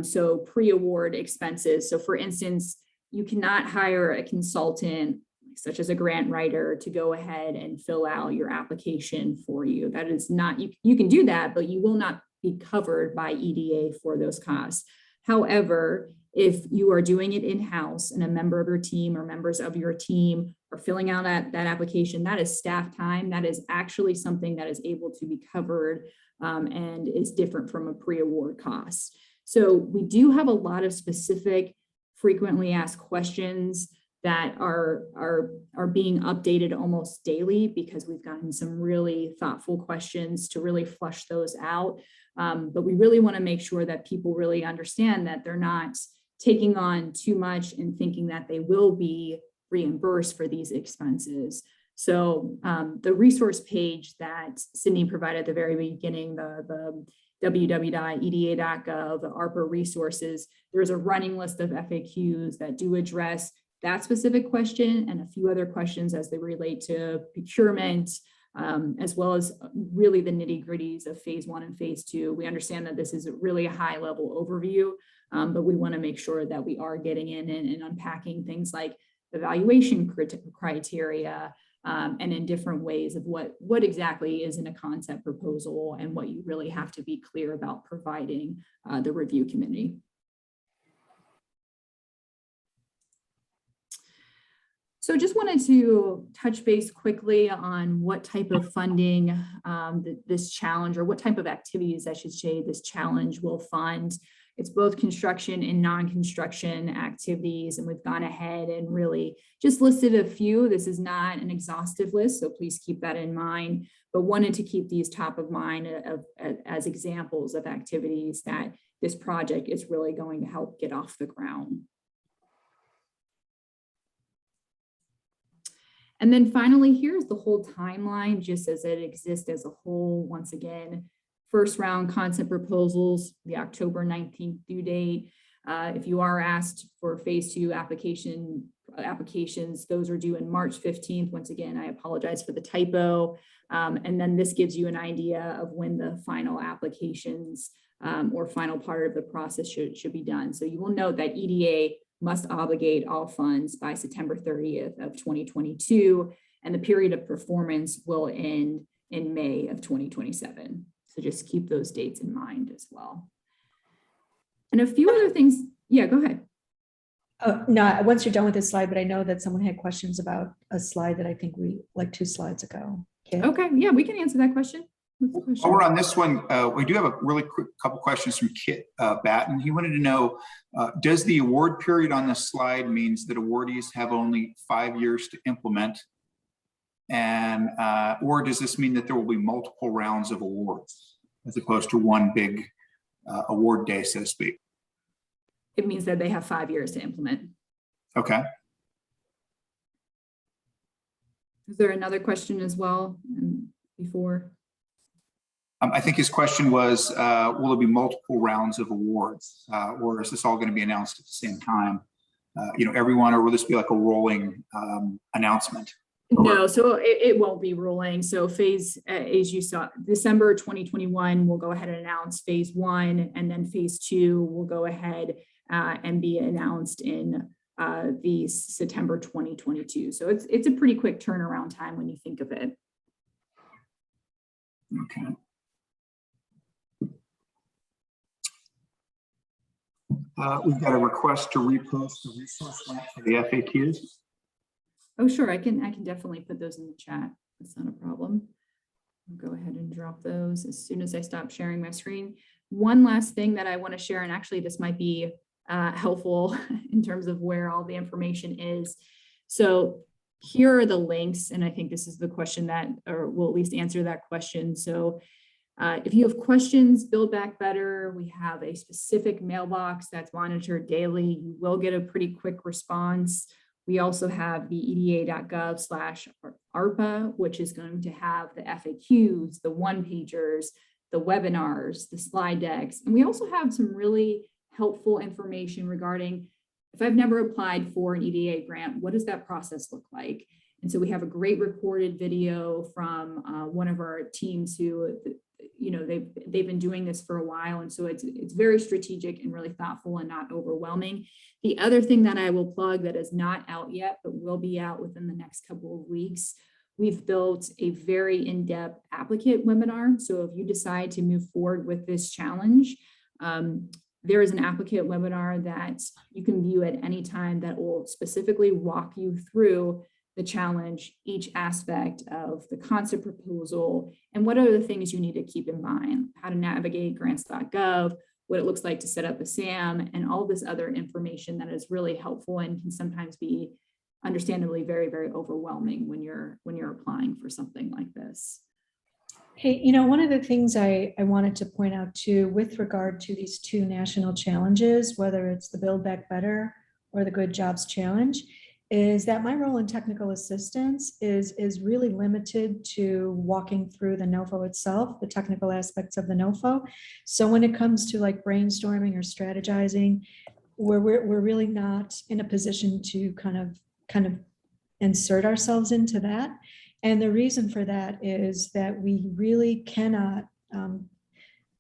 So pre-award expenses. So for instance, you cannot hire a consultant such as a grant writer to go ahead and fill out your application for you. That is not, you can do that, but you will not be covered by EDA for those costs. However, if you are doing it in-house and a member of your team or members of your team are filling out that application, that is staff time. That is actually something that is able to be covered and is different from a pre-award cost. So we do have a lot of specific frequently asked questions that are being updated almost daily, because we've gotten some really thoughtful questions to really flush those out. But we really want to make sure that people really understand that they're not taking on too much and thinking that they will be reimbursed for these expenses. So the resource page that Sydney provided at the very beginning, the www.eda.gov, the ARPA resources, there's a running list of FAQs that do address that specific question and a few other questions as they relate to procurement, as well as really the nitty-gritties of phase 1 and phase 2. We understand that this is really a high-level overview, but we want to make sure that we are getting in and unpacking things like evaluation criteria, and in different ways of what exactly is in a concept proposal and what you really have to be clear about providing the review committee. So just wanted to touch base quickly on what type of funding this challenge, or what type of activities I should say this challenge will fund. It's both construction and non-construction activities, and we've gone ahead and really just listed a few. This is not an exhaustive list, so please keep that in mind, but wanted to keep these top of mind as examples of activities that this project is really going to help get off the ground. And then finally, here's the whole timeline, just as it exists as a whole. Once again, first round concept proposals, the October 19th due date. If you are asked for phase 2 applications, those are due in March 15th. Once again, I apologize for the typo. And then this gives you an idea of when the final applications or final part of the process should be done. So you will note that EDA must obligate all funds by September 30th of 2022, and the period of performance will end in May of 2027. So just keep those dates in mind as well. And a few other things. Yeah, go ahead.
No, once you're done with this slide, but I know that someone had questions about a slide that I think like 2 slides ago.
Okay, yeah, we can answer that question.
While we're on this one, we do have a really quick couple questions from Kit Batten. He wanted to know, does the award period on this slide means that awardees have only 5 years to implement? And or does this mean that there will be multiple rounds of awards as opposed to one big award day, so to speak?
It means that they have 5 years to implement.
Okay.
Is there another question as well before?
I think his question was, will there be multiple rounds of awards, or is this all going to be announced at the same time? Everyone, or will this be like a rolling announcement?
No, so it won't be rolling. So phase, as you saw, December 2021, we'll go ahead and announce phase 1, and then phase 2 will go ahead and be announced in the September 2022. So it's a pretty quick turnaround time when you think of it.
Okay. We've got a request to repost the resource link for the FAQs.
Oh, sure. I can definitely put those in the chat. That's not a problem. I'll go ahead and drop those as soon as I stop sharing my screen. One last thing that I want to share, and actually this might be helpful in terms of where all the information is. So here are the links, and I think this is the question that, or will at least answer that question. So if you have questions, Build Back Better, we have a specific mailbox that's monitored daily. You will get a pretty quick response. We also have the eda.gov/ARPA, which is going to have the FAQs, the one-pagers, the webinars, the slide decks. And we also have some really helpful information regarding, if I've never applied for an EDA grant, what does that process look like? And so we have a great recorded video from one of our teams who, you know, they've been doing this for a while. And so it's very strategic and really thoughtful and not overwhelming. The other thing that I will plug that is not out yet, but will be out within the next couple of weeks, we've built a very in-depth applicant webinar. So if you decide to move forward with this challenge, there is an applicant webinar that you can view at any time that will specifically walk you through the challenge, each aspect of the concept proposal, and what are the things you need to keep in mind, how to navigate grants.gov, what it looks like to set up a SAM, and all this other information that is really helpful and can sometimes be understandably very, very overwhelming when you're applying for something like this.
Hey, you know, one of the things I wanted to point out too, with regard to these two national challenges, whether it's the Build Back Better or the Good Jobs Challenge, is that my role in technical assistance is really limited to walking through the NOFO itself, the technical aspects of the NOFO. So when it comes to like brainstorming or strategizing, we're really not in a position to kind of insert ourselves into that. And the reason for that is that we really cannot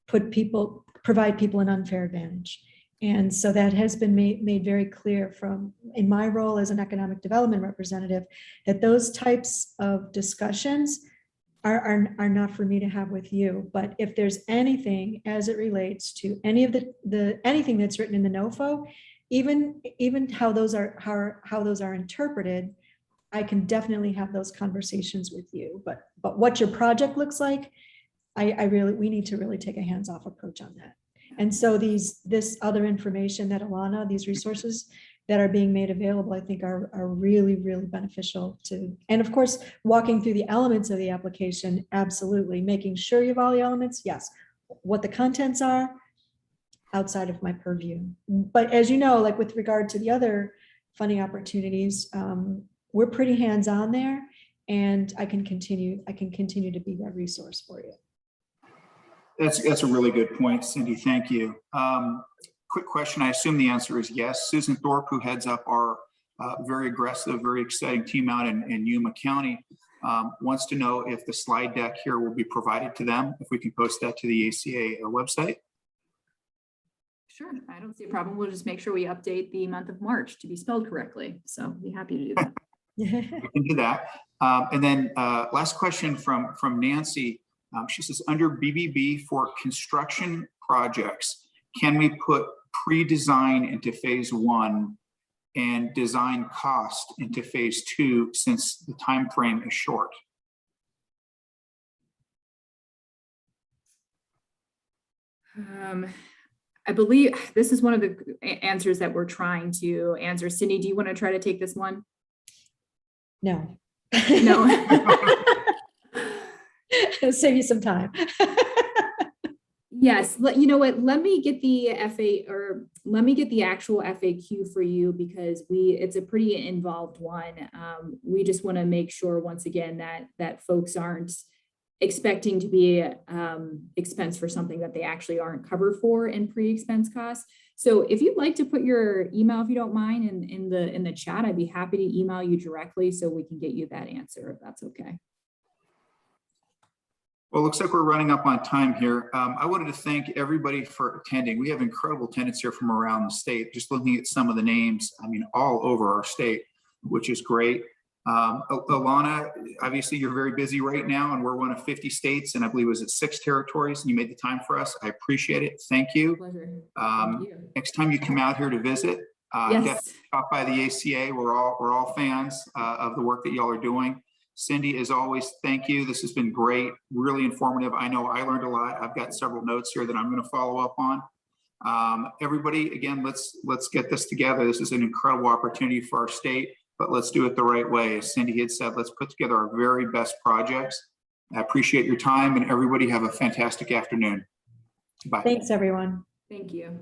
provide people an unfair advantage. And so that has been made very clear from in my role as an economic development representative, that those types of discussions are not for me to have with you. But if there's anything as it relates to any of anything that's written in the NOFO, even how those are interpreted, I can definitely have those conversations with you. But what your project looks like, we need to really take a hands-off approach on that. And so this other information that Alana, these resources that are being made available, I think are really, really beneficial to, and of course, walking through the elements of the application, absolutely. Making sure you have all the elements, yes. What the contents are, outside of my purview. But as you know, like with regard to the other funding opportunities, we're pretty hands-on there, and I can continue to be that resource for you.
That's a really good point, Cindy. Thank you. Quick question. I assume the answer is yes. Susan Thorpe, who heads up our very aggressive, very exciting team out in Yuma County, wants to know if the slide deck here will be provided to them, if we can post that to the ACA website.
Sure, I don't see a problem. We'll just make sure we update the month of March to be spelled correctly. So be happy to do that.
We can do that. And then last question from Nancy. She says, under BBB for construction projects, can we put pre-design into phase 1 and design cost into phase 2 since the time frame is short?
I believe this is one of the answers that we're trying to answer. Cindy, do you want to try to take this one?
No.
No.
Save you some time.
Yes, you know what? Let me get the let me get the actual FAQ for you, because it's a pretty involved one. We just want to make sure once again that folks aren't expecting to be expense for something that they actually aren't covered for in pre-expense costs. So if you'd like to put your email, if you don't mind, in the chat, I'd be happy to email you directly so we can get you that answer, if that's okay.
Well, it looks like we're running up on time here. I wanted to thank everybody for attending. We have incredible attendance here from around the state. Just looking at some of the names, I mean, all over our state, which is great. Alana, obviously you're very busy right now, and we're one of 50 states, and I believe it was at 6 territories, and you made the time for us. I appreciate it. Thank you.
Pleasure.
Thank you. Next time you come out here to visit,
Yes.
stop by the ACA. We're all fans of the work that y'all are doing. Cindy, as always, thank you. This has been great, really informative. I know I learned a lot. I've got several notes here that I'm going to follow up on. Everybody, again, let's get this together. This is an incredible opportunity for our state, but let's do it the right way. As Cindy had said, let's put together our very best projects. I appreciate your time, and everybody have a fantastic afternoon. Bye.
Thanks, everyone.
Thank you.